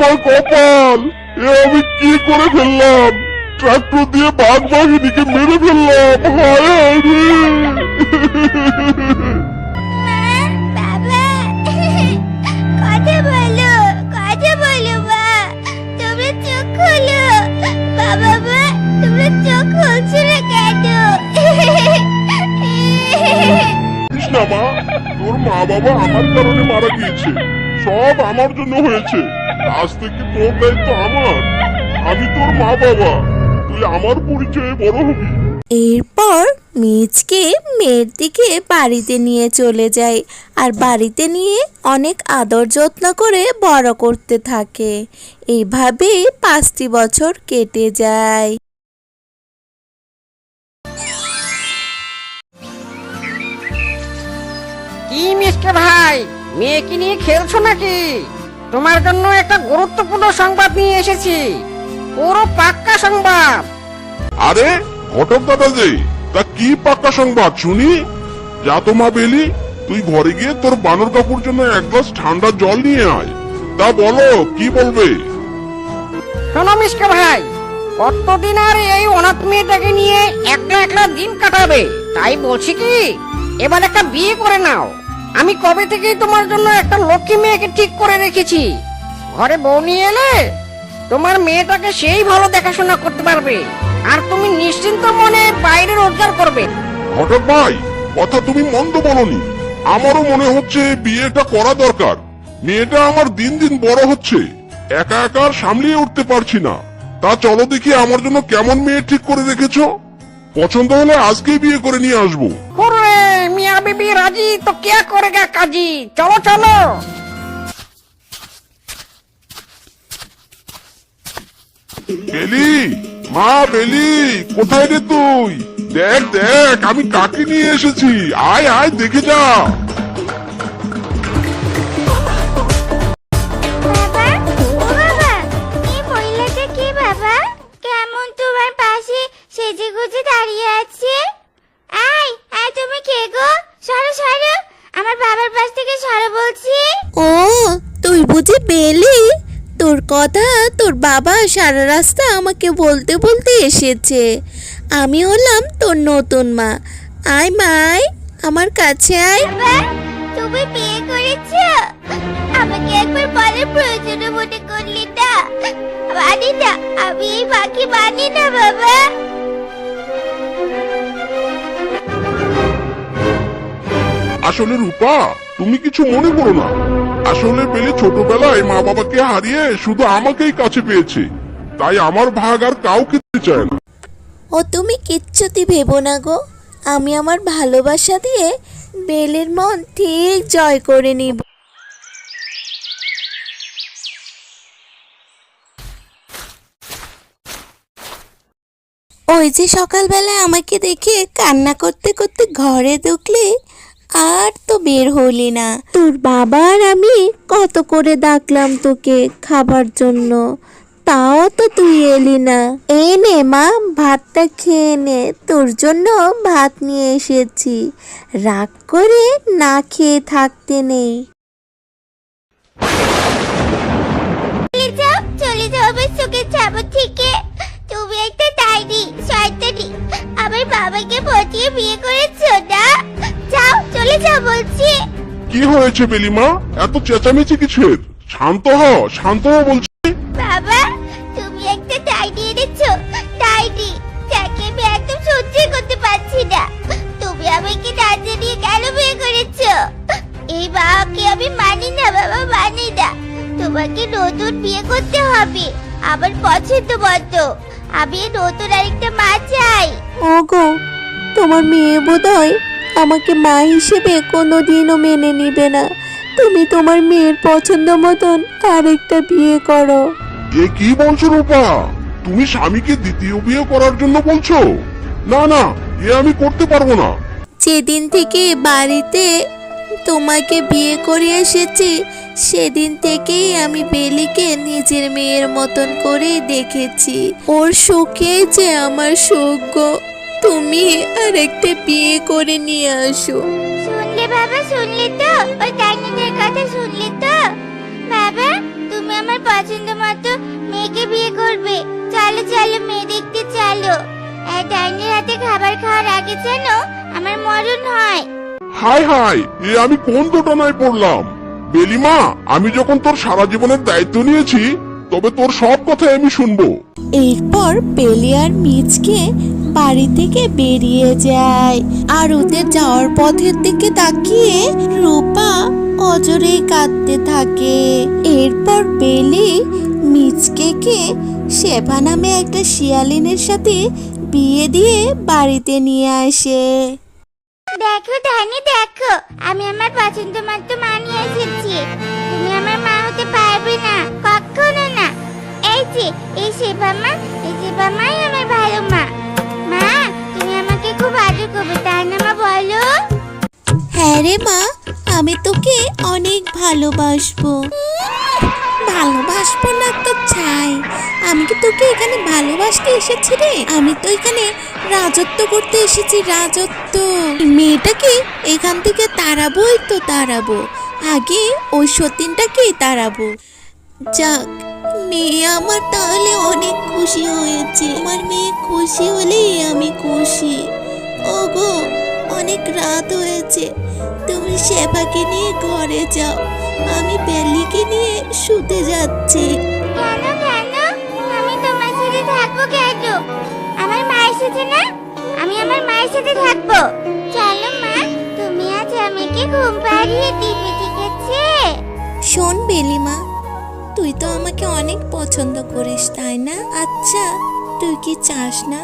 আমার কপাল! এ আমি কি করে ফেললাম? ট্রাক্টর দিয়ে বাঘ বাঘিনীকে মেরে ফেললাম! হায় হায় রে! বাবা কথা বলো, কথা বলো মা, তোমরা চোখ খোলো। বাবা মা, তোমরা চোখ খুলছো না কেন? না মা, তোর মা বাবা আমার কারণে মারা গিয়েছে, সব আমার জন্য হয়েছে। আজ থেকে তোর দায়িত্ব আমার। আমি তোর মা বাবা, তুই আমার পরিচয়ে বড় হবি। এরপর মিচকে মেয়ের দিকে বাড়িতে নিয়ে চলে যায় আর বাড়িতে নিয়ে অনেক আদর যত্ন করে বড় করতে থাকে। এইভাবে 5টি বছর কেটে যায়। কি মিসকে ভাই, মেয়েকে নিয়ে খেলছো নাকি? তোমার জন্য একটা গুরুত্বপূর্ণ সংবাদ নিয়ে এসেছি, পুরো পাক্কা সংবাদ। আরে ঘটক দাদা যে, তা কি পাক্কা সংবাদ শুনি? যা তো মা বেলি, তুই ঘরে গিয়ে তোর বানর কাপুর জন্য এক গ্লাস ঠান্ডা জল নিয়ে আয়। তা বলো, কি বলবে? শোনো মিসকে ভাই, কতদিন আর এই অনাথ মেয়েটাকে নিয়ে একলা একলা দিন কাটাবে? তাই বলছি কি, এবার একটা বিয়ে করে নাও। আমি কবে থেকেই তোমার জন্য একটা লক্ষ্মী মেয়েকে ঠিক করে রেখেছি। ঘরে বউ নিয়ে এলে তোমার মেয়েটাকে সেই ভালো দেখাশোনা করতে পারবে, আর তুমি নিশ্চিন্ত মনে বাইরে রোজগার করবে। ঘটক ভাই, কথা তুমি মন্দ বলনি। আমারও মনে হচ্ছে বিয়েটা করা দরকার। মেয়েটা আমার দিন দিন বড় হচ্ছে, একা একা আর সামলিয়ে উঠতে পারছি না। তা চলো দেখি আমার জন্য কেমন মেয়ে ঠিক করে রেখেছো। পছন্দ হলে আজকেই বিয়ে করে নিয়ে আসবো। ওরে মিয়া বিবি রাজি তো क्या करेगा काजी। চলো চলো। বেলি, মা বেলি, কোথায় রে তুই? দেখ দেখ, আমি কাকে নিয়ে এসেছি। আয় আয়, দেখে যা। বাবা, ও বাবা, এই মহিলাটা কে বাবা? কেমন তোমার পাশে সেজে গুজে দাঁড়িয়ে আছে? আয় আয়, তুমি কে গো? সরো সরো, আমার বাবার পাশ থেকে সরো বলছি। ও, তুই বুঝি বেলি? তোর কথা তোর বাবা সারা রাস্তা আমাকে বলতে বলতে এসেছে। আমি হলাম তোর নতুন মা। আয় মাই, আমার কাছে আয়। বাবা, তুমি বিয়ে করেছো? আমাকে একবার বলার প্রয়োজন মনে করলি না? মানি না, আমি এই বাকি মানি না বাবা। আসলে রূপা, তুমি কিছু মনে করো না। আসলে বেলি ছোটবেলায় মা বাবাকে হারিয়ে শুধু আমাকেই কাছে পেয়েছে, তাই আমার ভাগ আর কাউকে দিতে চায় না। ও তুমি কিচ্ছুতি ভেবো না গো, আমি আমার ভালোবাসা দিয়ে বেলের মন ঠিক জয় করে নিব। ওই যে সকালবেলায় আমাকে দেখে কান্না করতে করতে ঘরে ঢুকলে আর তো বের হলি না। তোর বাবা আর আমি কত করে ডাকলাম তোকে খাবার জন্য, তাও তো তুই এলি না। এই নে মা, ভাতটা খেয়ে নে, তোর জন্য ভাত নিয়ে এসেছি। রাগ করে না খেয়ে থাকতে নেই। চলে যাও আমার চোখের ছাপা থেকে। তুমি একটা ডাইনি, শয়তানি, আমার বাবাকে পটিয়ে বিয়ে করেছো না? যাও, চলে যাও বলছি। কি হয়েছে বেলিমা, এত চেঁচামেচি কিসের? শান্ত হ, শান্ত হ বলছি। বাবা, তুমি একটা ডাইনি এনেছো, ডাইনি, যাকে আমি একদম সহ্য করতে পারছি না। তুমি আমাকে না জানিয়ে কেন বিয়ে করেছো? এই বাবাকে আমি মানি না বাবা, মানি না। তোমাকে নতুন বিয়ে করতে হবে, আমার পছন্দ মতো। আমি নতুন আরেকটা মা চাই। ওগো, তোমার মেয়ে বোধহয় আমাকে মা হিসেবে কোনোদিনও মেনে নিবে না। তুমি তোমার মেয়ের পছন্দ মতন আরেকটা বিয়ে করো। এ কি বলছো রূপা? তুমি স্বামীকে দ্বিতীয় বিয়ে করার জন্য বলছো? না না, এ আমি করতে পারবো না। যেদিন থেকে বাড়িতে তোমাকে বিয়ে করে এসেছি সেদিন থেকেই আমি বেলিকে নিজের মেয়ের মতন করেই দেখেছি। ওর সুখে যে আমার সুখ গো। তুমি আরেকটা বিয়ে করে নিয়ে আসো। শুনলে বাবা, শুনলে তো? ওই ডাইনিদের কথা শুনলে তো? বাবা, তুমি আমার পছন্দ চলো মেয়ে দেখতে চলো। আর ডাইনির হাতে খাবার খাওয়ার আগে যেন আমার মরণ হয়। হায় হায়, এ আমি কোন ঘটনায় পড়লাম? বেলিমা, আমি যখন তোর সারা জীবনের দায়িত্ব নিয়েছি, তবে তোর সব কথাই আমি শুনবো। এরপর বেলি আর মিচকে বাড়ি থেকে বেরিয়ে যায়। আর ওদের যাওয়ার পথের দিকে তাকিয়ে রূপা অজরে কাঁদতে থাকে। এরপর বেলি মিচকেকে শেফা নামে একটা শিয়ালিনের সাথে বিয়ে দিয়ে বাড়িতে নিয়ে আসে। দেখো ডাইনি, দেখো আমি আমার পছন্দ মতো মা নিয়ে এসেছি। তুমি আমার মা হতে পারবে না, কখনো না। এই যে এই সেবা মা, এই সেবা মাই আমার ভালো মা। মা, তুমি আমাকে খুব আদর করবে, তাই না মা, বলো? হ্যাঁ রে মা, আমি তোকে অনেক ভালোবাসবো। ভালোবাসবো না তো চাই, আমি কি তোকে এখানে ভালোবাসতে এসেছি রে? আমি তো এখানে রাজত্ব করতে এসেছি, রাজত্ব। মেয়েটাকে এখান থেকে তাড়াবোই তো তাড়াবো, আগে ওই সতীনটাকে তাড়াবো। যাক, মেয়ে আমার তাহলে অনেক খুশি হয়েছে। আমার মেয়ে খুশি হলেই আমি খুশি। ওগো, অনেক রাত হয়েছে, তুমি শেফাকে নিয়ে ঘরে যাও, আমি বেলিকে নিয়ে শুতে যাচ্ছি। কেন কেন? আমি তোমার সাথে থাকবো কেন? আমার মা এসেছে না, আমি আমার মায়ের সাথে থাকবো। চলো মা, তুমি আজ আমাকে ঘুম পাড়িয়ে দিবে, ঠিক আছে? শোন বেলিমা, তুই তো আমাকে অনেক পছন্দ করিস, তাই না? আচ্ছা, তুই কি চাস না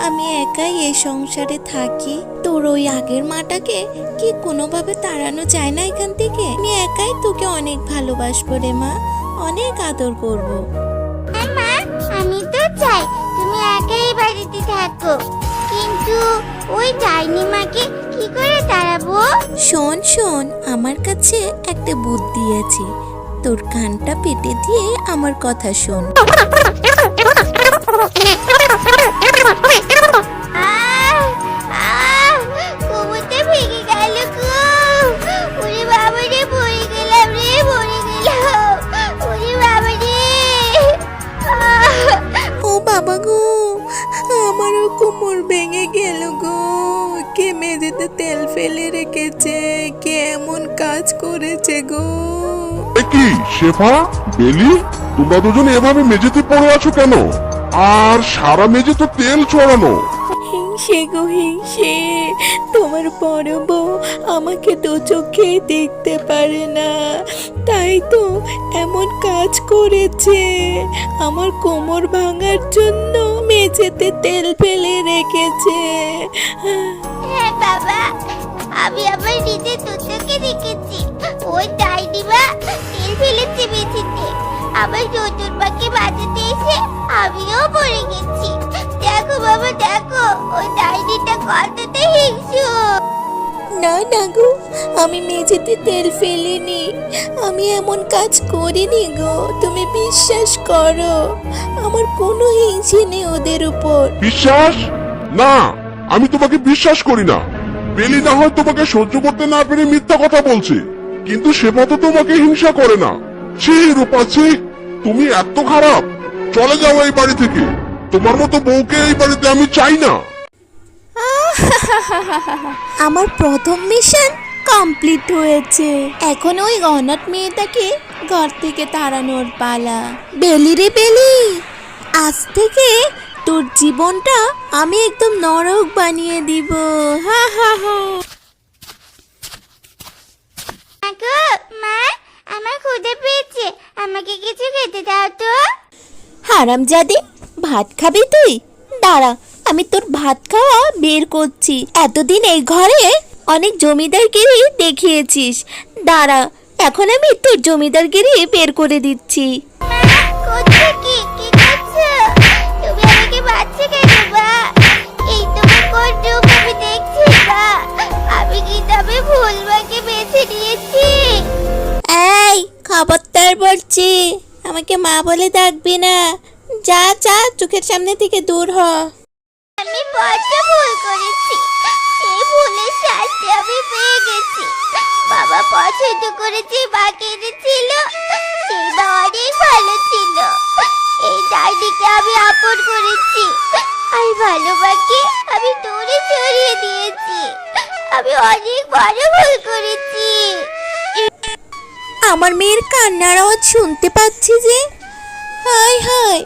আমি একাই এই সংসারে থাকি? তোর ওই আগের মাটাকে কি কোনোভাবে তাড়ানো যায় না এখান থেকে? আমি একাই তোকে অনেক ভালোবাসবো রে মা, অনেক আদর করবো। মা, আমি তো চাই তুমি একাই বাড়িতে থাকো, কিন্তু ওই ডাইনি মাকে কি করে তাড়াবো? শোন শোন, আমার কাছে একটা বুদ্ধি আছে, তোর কানটা পেটে দিয়ে আমার কথা শোন। আহ, আহ, কোমরটা ভেঙে গেল গো। ওরে বাবা রে, পড়ে গেলাম রে, পড়ে গেলাম। ওরে বাবা রে। ও বাবা গো, আমারও কোমর ভেঙে গেল গো। কে মেঝেতে তেল ফেলে রেখেছে? কে এমন কাজ করেছে গো? এ কি শেফা, বেলি, তোমরা দুজন এভাবে মেঝেতে পড়ে আছো কেন? আর সারা মেঝে তো তেল ছড়ানো। হিংসে গো হিংসে, তোমার বড় বউ আমাকে দু চোখে দেখতে পারে না, তাই তো এমন কাজ করেছে। আমার কোমর ভাঙার জন্য মেঝেতে তেল ফেলে রেখেছে। হ্যাঁ বাবা, আমি আমার নিজের দুচোখে দেখেছি। ওই ডাইনি মা তেল ফেলেছে মেঝেতে। আমার শ্বশুর মাকে বাঁচাতে এসে আমিও পড়ে গেছি। দেখো বাবা, দেখো ওই ডাইনিটা কতটা হিংসু। না না গো, আমি মেঝেতে তেল ফেলিনি, আমি এমন কাজ করিনি গো, তুমি বিশ্বাস করো। আমার কোনো হিংসে নেই ওদের উপর। বিশ্বাস? না, আমি তোমাকে বিশ্বাস করি না। বেলি না হয় তোমাকে সহ্য করতে না পেরে মিথ্যা কথা বলছে, কিন্তু শেফা তো তোমাকে হিংসা করে না। ছি রূপা, ছি, তুমি এত খারাপ। চলে যাও এই বাড়ি থেকে, তোমার মতো বউকে এই বাড়িতে আমি চাই না। আমার প্রথম মিশন কমপ্লিট হয়েছে, এখন ওই অনাথ মেয়েটাকে ঘর থেকে তাড়ানোর পালা। বেলি রে বেলি, আজ থেকে তোর জীবনটা আমি একদম নরক বানিয়ে দিব। হা হা হা। গো মা, আমার ক্ষুধা পেয়েছে, আমাকে কিছু খেতে দাও তো। হারামজাদে, ভাত খাবি তুই? দাঁড়া, আমি তোর ভাত খাওয়া বের করছি। এতদিন এই ঘরে অনেক জমিদারগিরি দেখিয়েছিস, দাঁড়া এখন আমি তোর জমিদারগিরি বের করে দিচ্ছি। মা, করছো কি? কি করছো? তুমি আমাকে বাঁচছো কেন মা? এই তোমার কোন রূপ আমি দেখছি মা? আমি কি তবে ভুল মাকে বেছে নিয়েছি? এই খবরদার বলছি, আমাকে মা বলে ডাকবি না। যা যা, চোখের সামনে থেকে দূর হ। আমি বড্ড ভুল করেছি, এই ভুলের শাস্তি আমি পেয়ে গেছি। বাবা পছন্দ করে যে মাকে এনেছিল, সেই মা অনেক ভালো ছিল। এই ডাইনিকে আমি আপন করেছি আর ভালোবাসি আমি দূরে সরিয়ে দিয়েছি। আমি অনেক বড় ভুল করেছি। আমার মেয়ের কান্নার আওয়াজ শুনতে পাচ্ছি যে। হায় হায়,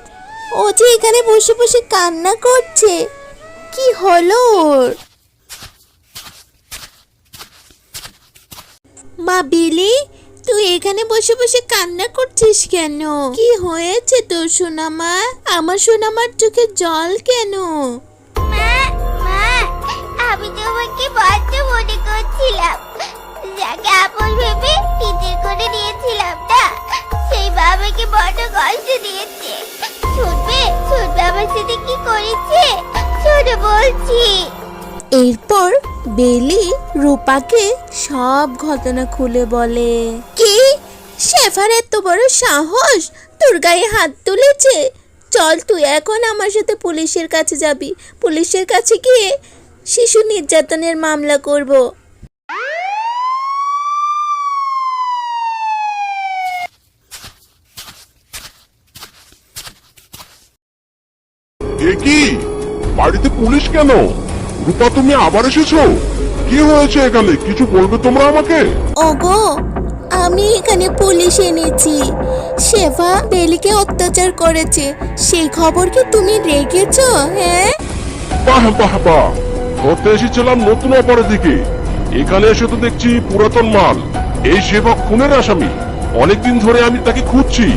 ও যে এখানে বসে বসে কান্না করছে। কি হলো ওর? মা বিলি, তুই এখানে বসে বসে কান্না করছিস কেন? কি হয়েছে তোর সোনামা? আমার সোনামার চোখে জল কেন? মা মা, আমি তোমাকে বড্ড মনে করছিলাম। যাকে আপন ভেবে নিজের করে নিয়েছিলাম না, সেই বাবাকে বড্ড কষ্ট দিয়েছে। শুনবে শুনবে আমার সাথে কি করেছে? শোনো বলছি। এরপর বেলি রূপাকে সব ঘটনা খুলে বলে। কি? শেফার এত বড় সাহস তোর গায়ে হাত তুলেছে? চল, তুই এখন আমার সাথে পুলিশের কাছে যাবি। পুলিশের কাছে গিয়ে শিশু নির্যাতনের মামলা করব। এ কি, বাড়িতে পুলিশ কেন? রূপা, তুমি আবার এসেছো? কি হয়েছে এখানে, কিছু বলবে তোমরা আমাকে? ওগো, আমি এখানে পুলিশ এনেছি। শেফা বেলিকে অত্যাচার করেছে, সেই খবর কি তুমি রেখেছো? হ্যাঁ, বাহ বাহ বাহ, ধরতে এসেছিলাম নতুন অপরাধীকে, এখানে এসে তো দেখছি পুরাতন মাল। এই সেবা খুনের আসামি। অনেকদিন ধরে আমি তাকে খুঁজছি,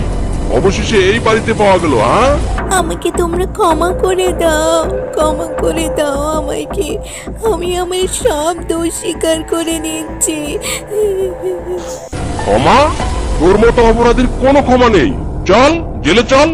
অবশেষে এই বাড়িতে পাওয়া গেল। হ্যাঁ, আমাকে তোমরা ক্ষমা করে দাও, ক্ষমা করে দাও আমাকে। আমি আমার সব দোষ স্বীকার করে নিচ্ছি। ক্ষমা? তোর মতো অপরাধীর কোনো ক্ষমা নেই। চল, জেলে চল।